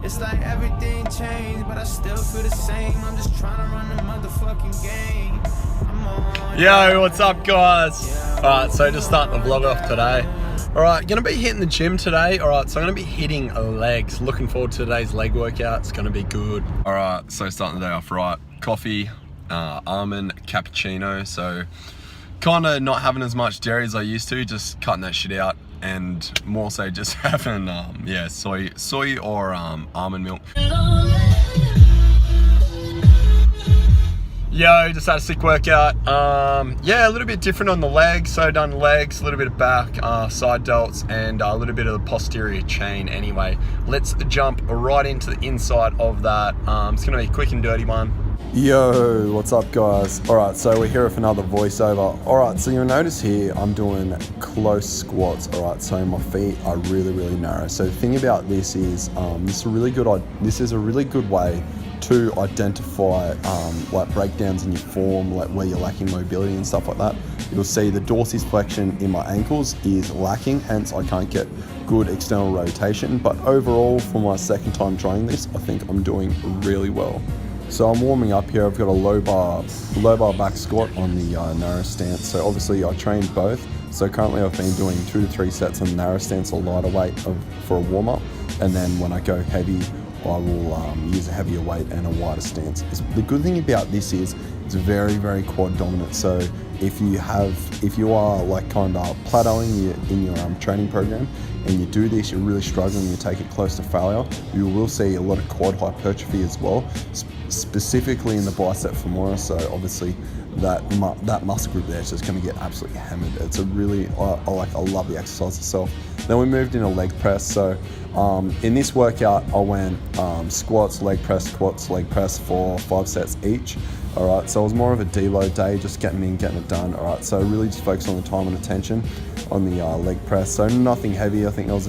It's like everything changed, but I still feel the same. I'm just trying to run the motherfucking game. I'm on. Yo, what's up, guys? Alright, so just starting the vlog off today. Alright, gonna be hitting the gym today. Alright, so I'm gonna be hitting legs. Looking forward to today's leg workout. It's gonna be good. Alright, so starting the day off right. Coffee, almond, cappuccino. So kind of not having as much dairy as I used to, just cutting that shit out. And more so just having, soy or almond milk. Yo, just had a sick workout. Yeah, a little bit different on the legs. So done legs, a little bit of back, side delts, and a little bit of the posterior chain anyway. Let's jump right into the inside of that. It's gonna be a quick and dirty one. Yo, what's up, guys? Alright, so we're here with another voiceover. Alright, so you'll notice here I'm doing close squats. Alright, so my feet are really narrow. So the thing about this is this is a really good way to identify like breakdowns in your form, like where you're lacking mobility and stuff like that. You'll see the dorsiflexion in my ankles is lacking, hence I can't get good external rotation. But overall, for my second time trying this, I think I'm doing really well. So I'm warming up here. I've got a low bar back squat on the narrow stance. So obviously I trained both. So currently I've been doing 2 to 3 sets on the narrow stance or lighter weight for a warm up. And then when I go heavy, I will use a heavier weight and a wider stance. The good thing about this is it's very quad dominant. So if you are like kind of plateauing in your training program and you do this, you're really struggling, you take it close to failure, you will see a lot of quad hypertrophy as well, specifically in the bicep femoris. So obviously that muscle group there is just going to get absolutely hammered. It's a really, I love the exercise itself. Then we moved into leg press. So in this workout I went squats, leg press for 5 sets each. Alright, so it was more of a deload day, just getting it done. Alright, so really just focus on the time and attention on the leg press. So nothing heavy. I think that was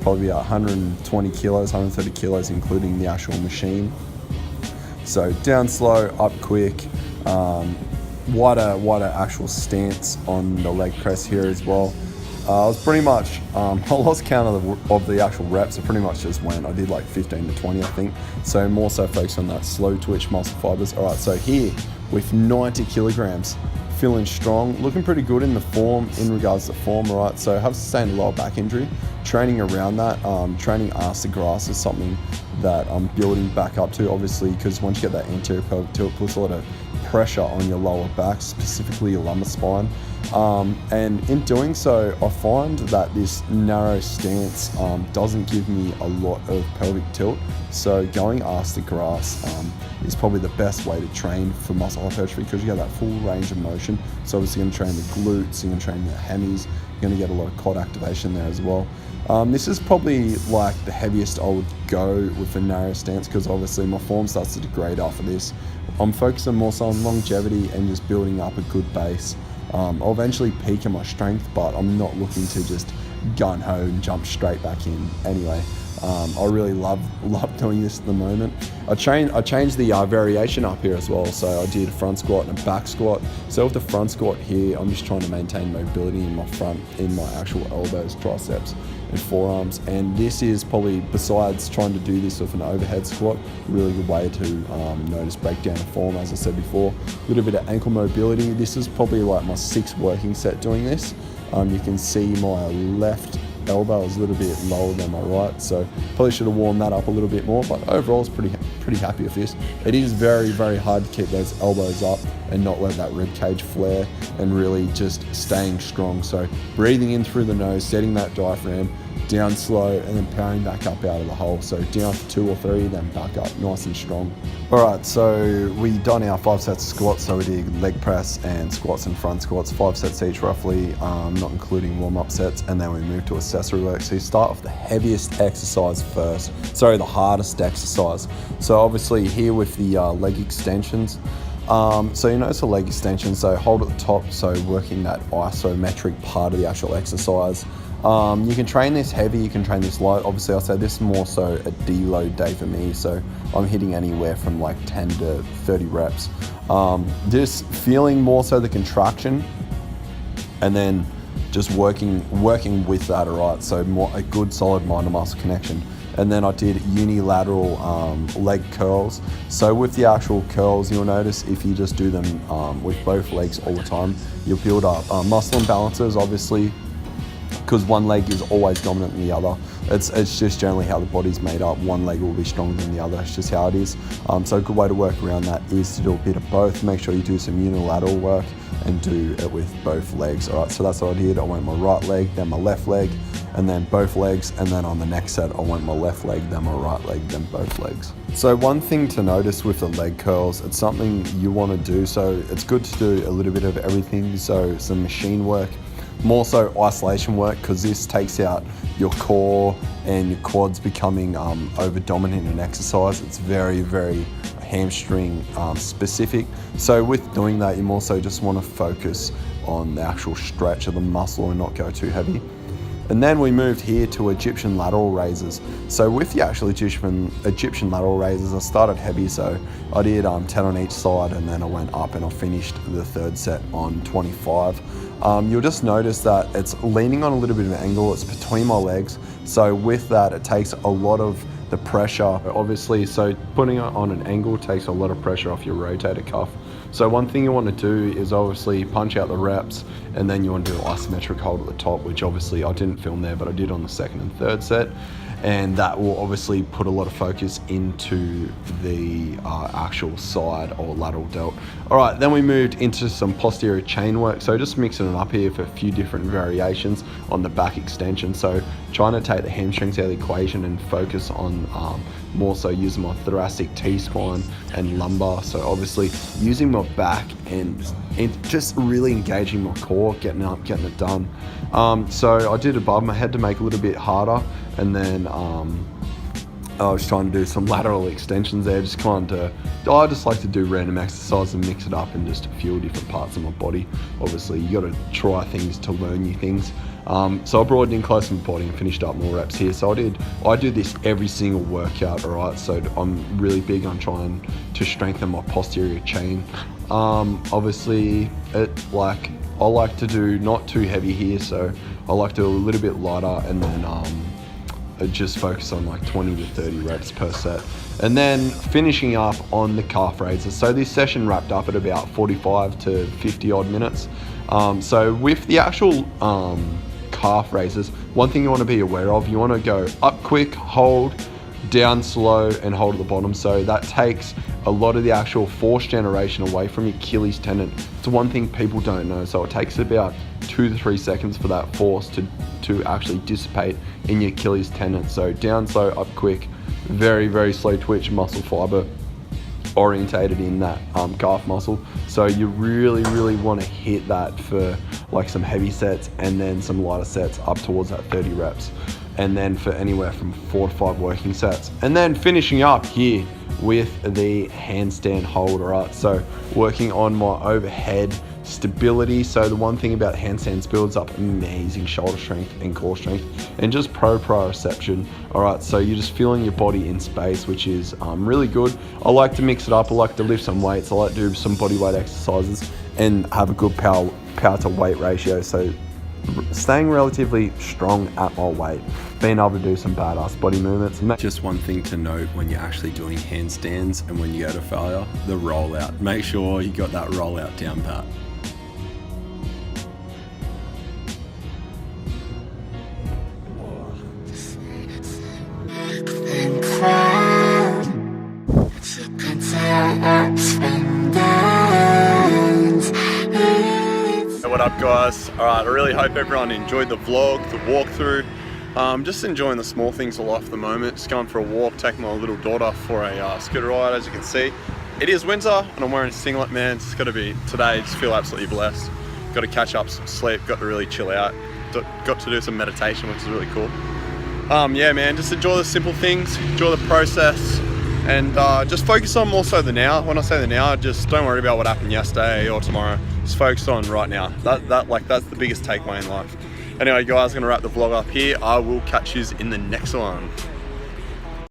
probably about 120 kilos, 130 kilos, including the actual machine. So down slow, up quick, wider actual stance on the leg press here as well. I was pretty much, I lost count of the actual reps. I pretty much just went, I did like 15 to 20, I think. So more so focused on that slow twitch muscle fibers. All right, so here with 90 kilograms, feeling strong, looking pretty good in regards to form. All right, so I have sustained a lower back injury. Training around that, training arse to grass is something that I'm building back up to, obviously, because once you get that anterior pelvic tilt, it puts a lot of pressure on your lower back, specifically your lumbar spine. And in doing so, I find that this narrow stance doesn't give me a lot of pelvic tilt. So going arse to grass is probably the best way to train for muscle hypertrophy, because you get that full range of motion. So obviously you're going to train the glutes, you're going to train the hammies, you're going to get a lot of quad activation there as well. This is probably like the heaviest I would go with a narrow stance, because obviously my form starts to degrade after this. I'm focusing more so on longevity and just building up a good base. I'll eventually peak in my strength, but I'm not looking to just gun ho and jump straight back in. Anyway, I really love doing this at the moment. I changed the variation up here as well. So I did a front squat and a back squat. So with the front squat here, I'm just trying to maintain mobility in my actual elbows, triceps, and forearms. And this is probably, besides trying to do this with an overhead squat, a really good way to notice breakdown of form. As I said before, a little bit of ankle mobility. This is probably like my 6th working set doing this. You can see my left elbow is a little bit lower than my right, so probably should have warmed that up a little bit more, but overall it's pretty happy with this. It is very hard to keep those elbows up and not let that rib cage flare, and really just staying strong. So breathing in through the nose, setting that diaphragm, down slow, and then powering back up out of the hole. So down for 2 or 3, then back up nice and strong. All right, so we done our 5 sets of squats. So we did leg press and squats and front squats, 5 sets each roughly, not including warm-up sets. And then we moved to accessory work. So you start with the heaviest exercise first, the hardest exercise. So obviously here with the leg extensions, so you notice the leg extension, so hold at the top, so working that isometric part of the actual exercise. You can train this heavy, you can train this light. Obviously I'll say this is more so a deload day for me, so I'm hitting anywhere from like 10 to 30 reps. Just feeling more so the contraction, and then just working with that, all right? So more a good solid mind to muscle connection. And then I did unilateral leg curls. So with the actual curls, you'll notice if you just do them with both legs all the time, you'll build up muscle imbalances, obviously, because one leg is always dominant than the other. It's just generally how the body's made up. One leg will be stronger than the other. It's just how it is. So a good way to work around that is to do a bit of both. Make sure you do some unilateral work and do it with both legs. All right, so that's what I did. I went my right leg, then my left leg, and then both legs. And then on the next set, I went my left leg, then my right leg, then both legs. So one thing to notice with the leg curls, it's something you want to do. So it's good to do a little bit of everything. So some machine work, more so isolation work, because this takes out your core and your quads becoming over dominant in exercise. It's very, very hamstring specific. So with doing that, you more so just want to focus on the actual stretch of the muscle and not go too heavy. And then we moved here to Egyptian lateral raises. So with the actual Egyptian lateral raises, I started heavy. So I did 10 on each side, and then I went up and I finished the third set on 25. You'll just notice that it's leaning on a little bit of an angle. It's between my legs. So with that, it takes a lot of the pressure, obviously. So putting it on an angle takes a lot of pressure off your rotator cuff. So one thing you want to do is obviously punch out the reps, and then you want to do an isometric hold at the top, which obviously I didn't film there, but I did on the second and third set. And that will obviously put a lot of focus into the actual side or lateral delt. All right, then we moved into some posterior chain work. So just mixing it up here for a few different variations on the back extension. So trying to take the hamstrings out of the equation and focus on more so using my thoracic T-spine and lumbar. So obviously using my back and just really engaging my core, getting up, getting it done. So I did above my head to make it a little bit harder, and then I was trying to do some lateral extensions there, just I just like to do random exercises and mix it up in just a few different parts of my body. Obviously you got to try things to learn new things. So I brought it in close to my body and finished up more reps here. So I do this every single workout, all right? So I'm really big on trying to strengthen my posterior chain. Obviously I like to do not too heavy here, so I like to do a little bit lighter, and then just focus on like 20 to 30 reps per set. And then finishing up on the calf raises. So this session wrapped up at about 45 to 50 odd minutes. So with the actual calf raises, one thing you want to be aware of, you want to go up quick, hold, down slow, and hold at the bottom. So that takes a lot of the actual force generation away from your Achilles tendon. It's one thing people don't know. So it takes about 2 to 3 seconds for that force to actually dissipate in your Achilles tendon. So down slow, up quick, very, very slow twitch muscle fiber orientated in that calf muscle. So you really, really want to hit that for like some heavy sets, and then some lighter sets up towards that 30 reps. And then for anywhere from 4 to 5 working sets. And then finishing up here with the handstand hold, right? So working on my overhead stability. So the one thing about handstands, builds up amazing shoulder strength and core strength and just proprioception. All right, so you're just feeling your body in space, which is really good. I like to mix it up. I like to lift some weights. I like to do some body weight exercises and have a good power to weight ratio. So staying relatively strong at my weight, being able to do some badass body movements. Just one thing to note when you're actually doing handstands and when you go to failure, the rollout. Make sure you got that rollout down pat. What up, guys? Alright, I really hope everyone enjoyed the vlog, the walkthrough. Just enjoying the small things of life at the moment. Just going for a walk, taking my little daughter for a scooter ride. As you can see, it is winter and I'm wearing a singlet, man. It's got to be today, just feel absolutely blessed. Got to catch up some sleep, got to really chill out, got to do some meditation, which is really cool. Yeah, man, just enjoy the simple things, enjoy the process, and just focus on more so the now. When I say the now, just don't worry about what happened yesterday or tomorrow. Just focus on right now. That's the biggest takeaway in life. Anyway, guys, I'm gonna wrap the vlog up here. I will catch you in the next one.